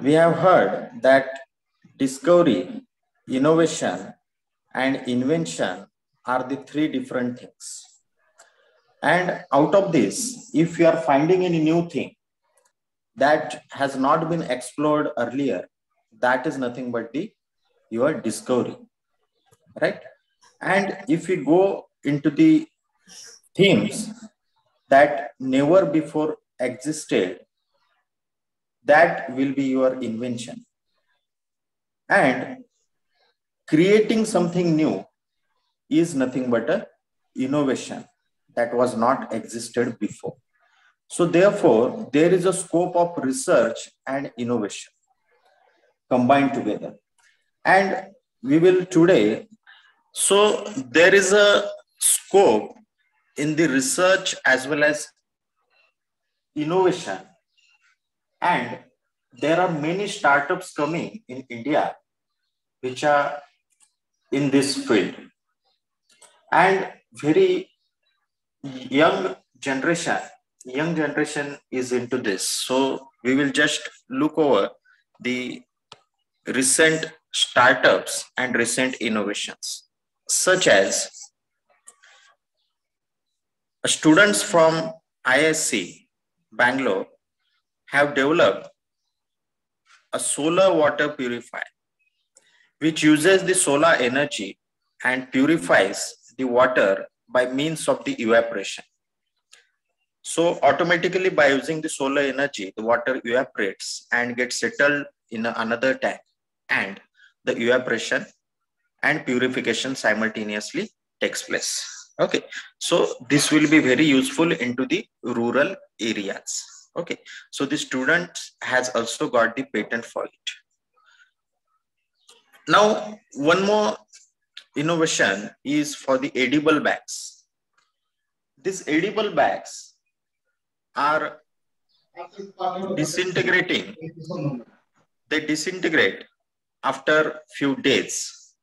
we have heard that discovery, innovation, and invention are the three different things. And out of this, if you are finding any new thing that has not been explored earlier, that is nothing but your discovery, right? And if we go into the themes that never before existed, that will be your invention. And creating something new is nothing but a innovation that was not existed before. So therefore, there is a scope of research and innovation combined together. And we will today, so there is a scope in the research as well as innovation. And there are many startups coming in India which are in this field. And very young generation is into this. So we will just look over the recent startups and recent innovations, such as students from ISC Bangalore have developed a solar water purifier which uses the solar energy and purifies the water by means of the evaporation. So automatically by using the solar energy, the water evaporates and gets settled in another tank, and the evaporation and purification simultaneously takes place. Okay, so this will be very useful into the rural areas. Okay, so the student has also got the patent for it. Now, one more innovation is for the edible bags. These edible bags are disintegrating. They disintegrate after few days.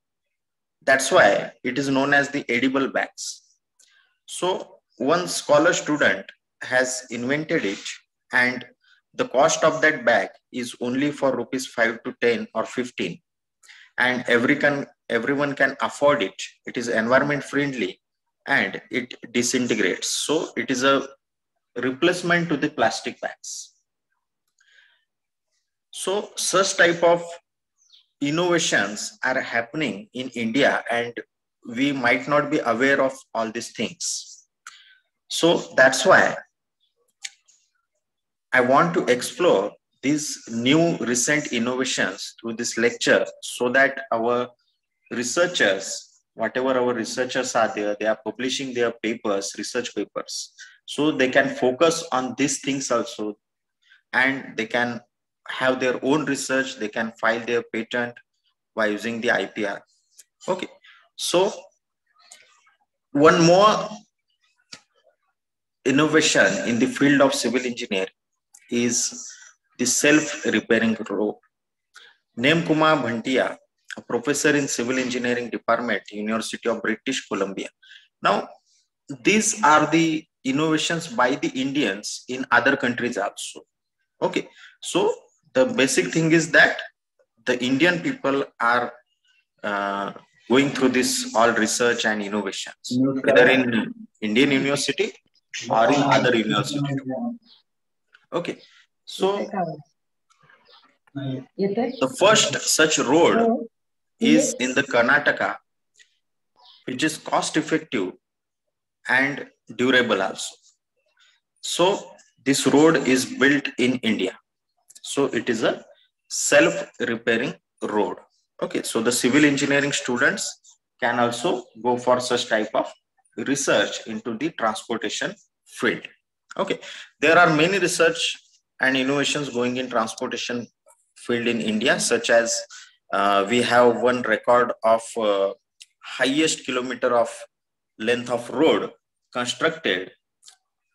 That's why it is known as the edible bags. So one scholar student has invented it, and the cost of that bag is only for rupees 5 to 10 or 15, and everyone can afford it. It is environment friendly and it disintegrates. So it is a replacement to the plastic bags. So such type of innovations are happening in India, and we might not be aware of all these things. So that's why I want to explore these new recent innovations through this lecture, so that our researchers, whatever our researchers are there, they are publishing their papers, research papers, so they can focus on these things also, and they can have their own research, they can file their patent by using the IPR. Okay, so one more innovation in the field of civil engineering is the self-repairing road. Name Kumar Bhantia, a professor in civil engineering department, University of British Columbia. Now, these are the innovations by the Indians in other countries also. Okay, so the basic thing is that the Indian people are going through this all research and innovations, whether in Indian university or in other university. Okay, so the first such road is in the Karnataka, which is cost effective and durable also. So this road is built in India. So it is a self-repairing road. Okay, so the civil engineering students can also go for such type of research into the transportation field. Okay, there are many research and innovations going in transportation field in India, such as we have one record of highest kilometer of length of road constructed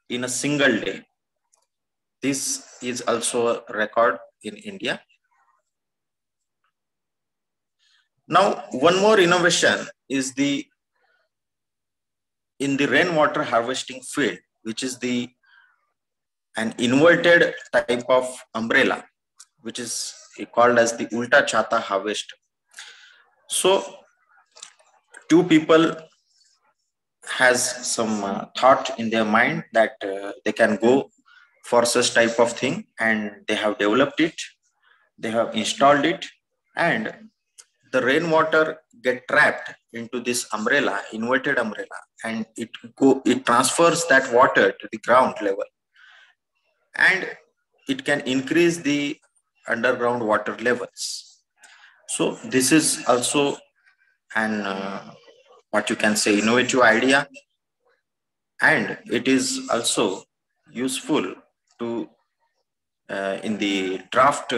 in a single day. This is also a record in India. Now, one more innovation is in the rainwater harvesting field, which is an inverted type of umbrella, which is called as the Ulta Chata harvest. So two people has some thought in their mind that they can go for such type of thing, and they have developed it, they have installed it, and the rainwater get trapped into this umbrella, inverted umbrella, and it transfers that water to the ground level, and it can increase the underground water levels. So this is also an what you can say innovative idea, and it is also useful to in the draft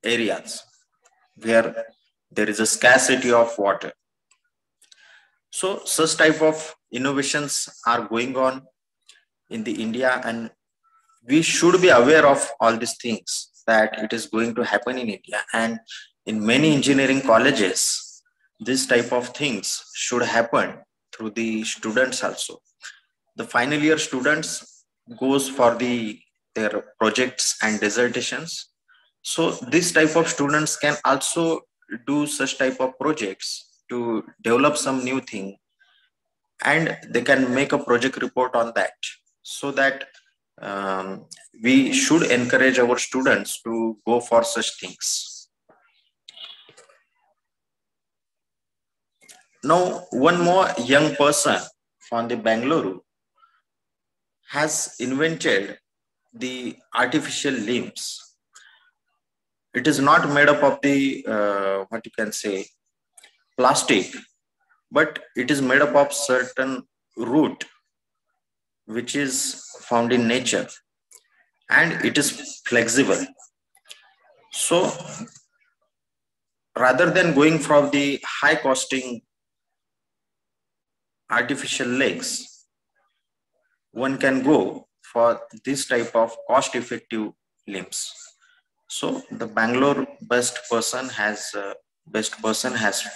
areas where there is a scarcity of water. So such type of innovations are going on in the India, and we should be aware of all these things that it is going to happen in India, and in many engineering colleges this type of things should happen through the students also. The final year students goes for their projects and dissertations. So this type of students can also do such type of projects to develop some new thing, and they can make a project report on that, so that we should encourage our students to go for such things. Now, one more young person from the Bangalore has invented the artificial limbs. It is not made up of the what you can say plastic, but it is made up of certain root which is found in nature, and it is flexible. So rather than going for the high costing artificial legs, one can go for this type of cost effective limbs. So the Bangalore best person has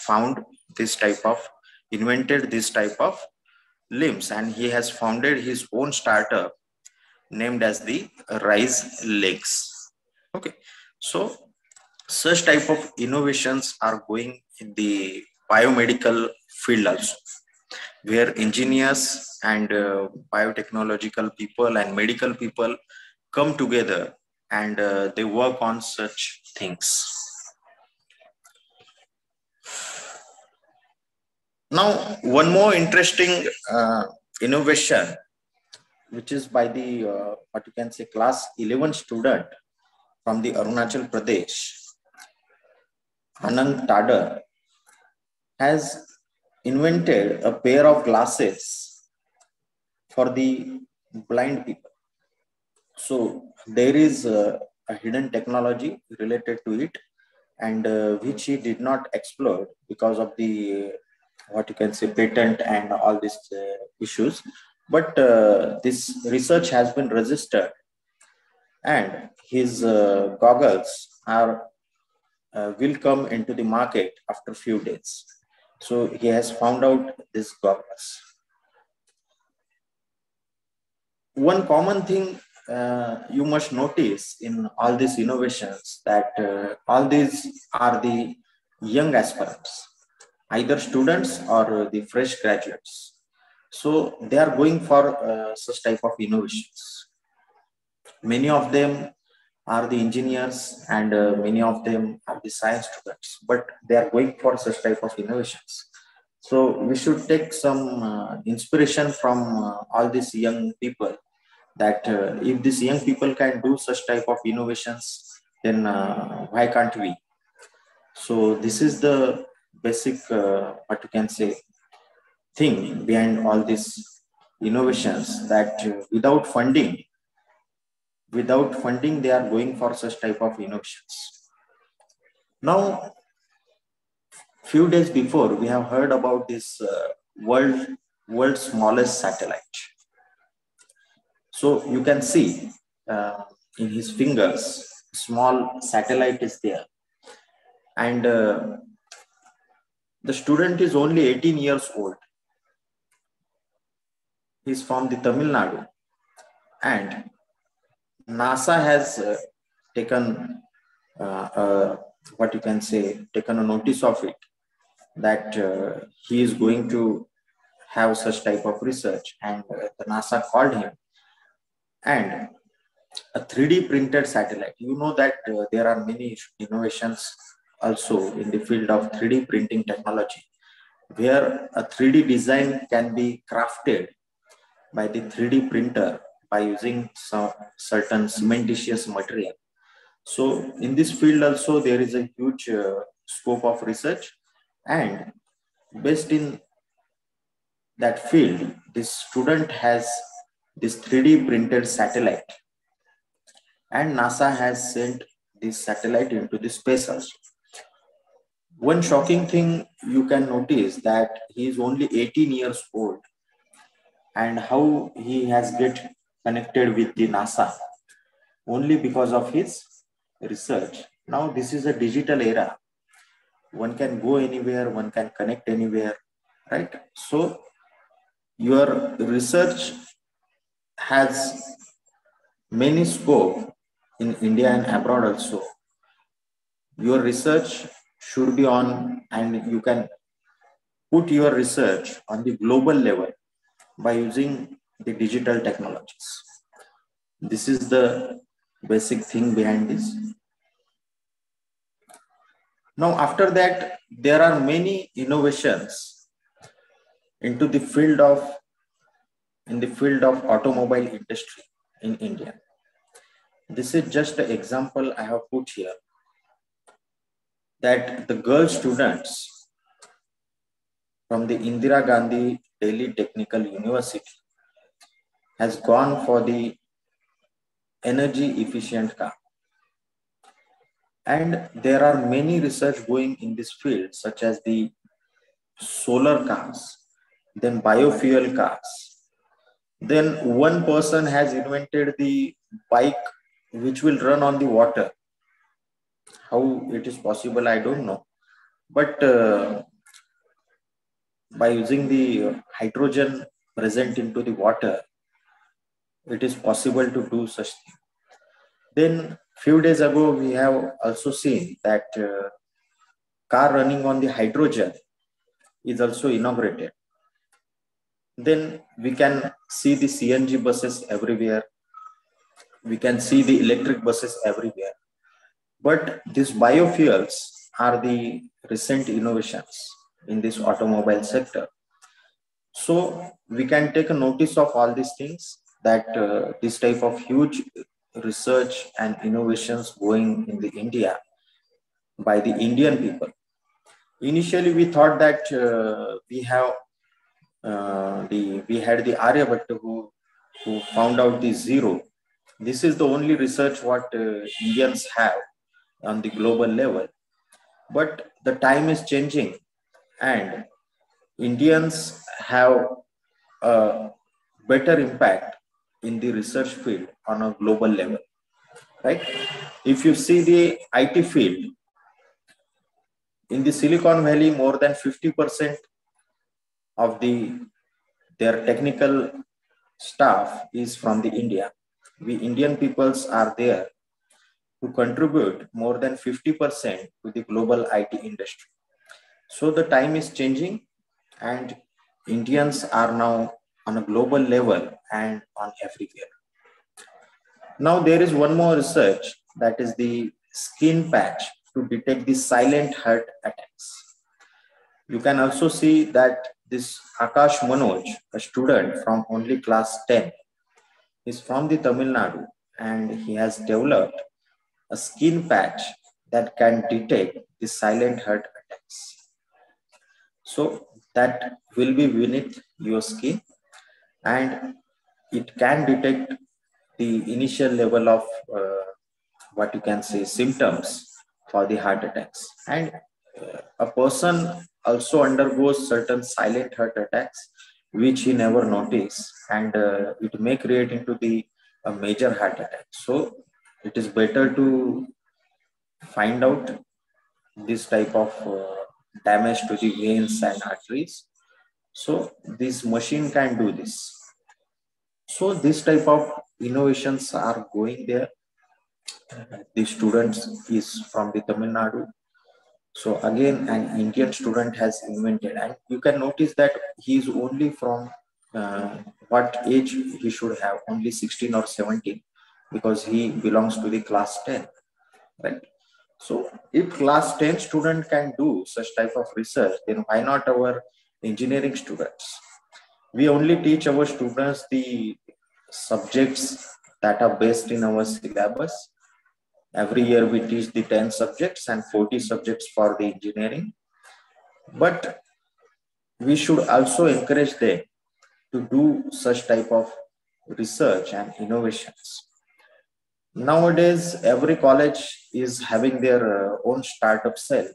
found this type of invented this type of limbs, and he has founded his own startup named as the Rise Legs. Okay, so such type of innovations are going in the biomedical field also, where engineers and biotechnological people and medical people come together, and they work on such things. Now, one more interesting innovation, which is by the what you can say class 11 student from the Arunachal Pradesh, Anand Tadar, has invented a pair of glasses for the blind people. So there is a hidden technology related to it, and which he did not explore because of the what you can say patent and all these issues. But this research has been registered, and his goggles are will come into the market after few days. So he has found out these goggles. One common thing you must notice in all these innovations, that all these are the young aspirants, either students or the fresh graduates. So they are going for such type of innovations. Many of them are the engineers, and many of them are the science students, but they are going for such type of innovations. So we should take some inspiration from all these young people, that if these young people can do such type of innovations, then why can't we? So this is the basic what you can say thing behind all these innovations, that without funding they are going for such type of innovations. Now, few days before, we have heard about this world's smallest satellite. So you can see in his fingers, small satellite is there, and the student is only 18 years old. He's from the Tamil Nadu, and NASA has taken what you can say, taken a notice of it, that he is going to have such type of research, and the NASA called him. And a 3D printed satellite, you know that there are many innovations also in the field of 3D printing technology, where a 3D design can be crafted by the 3D printer by using some certain cementitious material. So in this field also there is a huge scope of research, and based in that field, this student has this 3D printed satellite, and NASA has sent this satellite into the space also. One shocking thing you can notice that he is only 18 years old, and how he has get connected with the NASA only because of his research. Now this is a digital era. One can go anywhere, one can connect anywhere, right? So your research has many scope in India and abroad also. Your research should be on, and you can put your research on the global level by using the digital technologies. This is the basic thing behind this. Now, after that, there are many innovations into the field of automobile industry in India. This is just an example I have put here, that the girl students from the Indira Gandhi Delhi Technical University has gone for the energy efficient car. And there are many research going in this field, such as the solar cars, then biofuel cars. Then one person has invented the bike which will run on the water. How it is possible, I don't know. But by using the hydrogen present into the water, it is possible to do such thing. Then few days ago, we have also seen that car running on the hydrogen is also inaugurated. Then we can see the CNG buses everywhere. We can see the electric buses everywhere. But these biofuels are the recent innovations in this automobile sector. So we can take a notice of all these things, that this type of huge research and innovations going in the India by the Indian people. Initially, we thought that we had the Aryabhatta who found out the zero. This is the only research what Indians have on the global level. But the time is changing, and Indians have a better impact in the research field on a global level, right? If you see the IT field, in the Silicon Valley, more than 50% of their technical staff is from the India. We Indian peoples are there to contribute more than 50% to the global IT industry. So the time is changing, and Indians are now on a global level and on everywhere. Now there is one more research, that is the skin patch to detect the silent heart attacks. You can also see that this Akash Manoj, a student from only class 10, is from the Tamil Nadu, and he has developed a skin patch that can detect the silent heart attacks. So that will be beneath your skin, and it can detect the initial level of what you can say symptoms for the heart attacks. And a person also undergoes certain silent heart attacks which he never noticed, and it may create into the a major heart attack. So it is better to find out this type of damage to the veins and arteries. So this machine can do this. So this type of innovations are going there, The student is from the Tamil Nadu. So again, an Indian student has invented, and you can notice that he is only from what age he should have, only 16 or 17, because he belongs to the class 10, right? So if class 10 student can do such type of research, then why not our engineering students? We only teach our students the subjects that are based in our syllabus. Every year we teach the 10 subjects and 40 subjects for the engineering. But we should also encourage them to do such type of research and innovations. Nowadays, every college is having their own startup cell,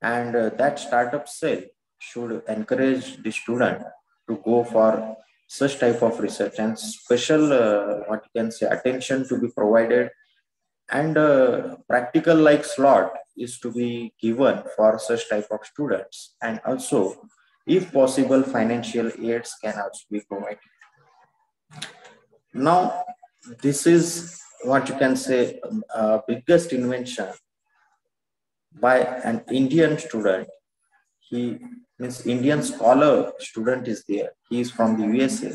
and that startup cell should encourage the student to go for such type of research, and special what you can say attention to be provided, and practical like slot is to be given for such type of students, and also if possible financial aids can also be provided. Now this is what you can say biggest invention by an Indian student. He means Indian scholar student is there. He is from the USA,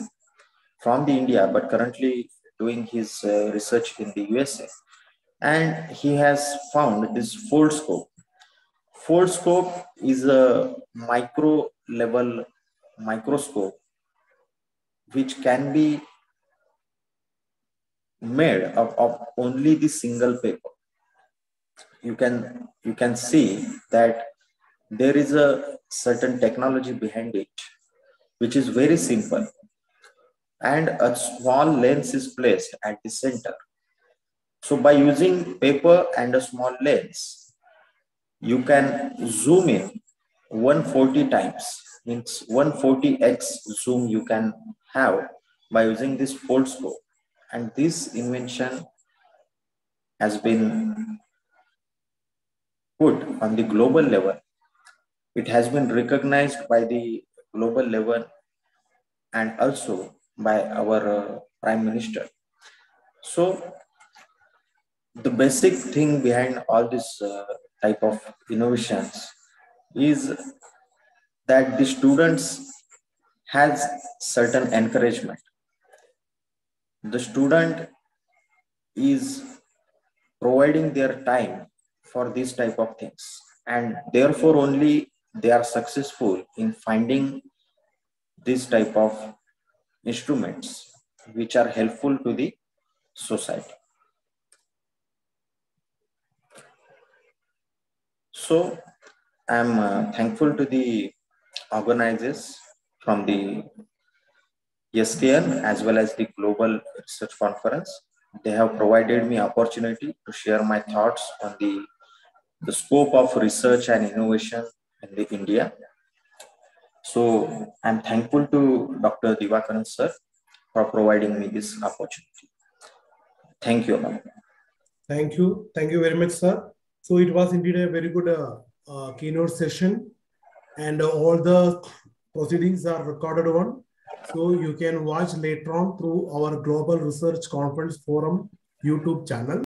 from the India, but currently doing his research in the USA. And he has found this fold scope. Fold scope is a micro level microscope which can be made of only the single paper. You can see that there is a certain technology behind it, which is very simple, and a small lens is placed at the center. So by using paper and a small lens, you can zoom in 140 times, means 140x zoom you can have by using this fold scope. And this invention has been put on the global level. It has been recognized by the global level and also by our Prime Minister. So the basic thing behind all this type of innovations is that the students has certain encouragement. The student is providing their time for these type of things, and therefore only they are successful in finding this type of instruments which are helpful to the society. So I'm thankful to the organizers from the SKN as well as the Global Research Conference. They have provided me opportunity to share my thoughts on the scope of research and innovation in the India. So I'm thankful to Dr. Divakaran sir for providing me this opportunity. Thank you. Thank you. Thank you very much, sir. So it was indeed a very good keynote session, and all the proceedings are recorded on. So you can watch later on through our Global Research Conference Forum YouTube channel.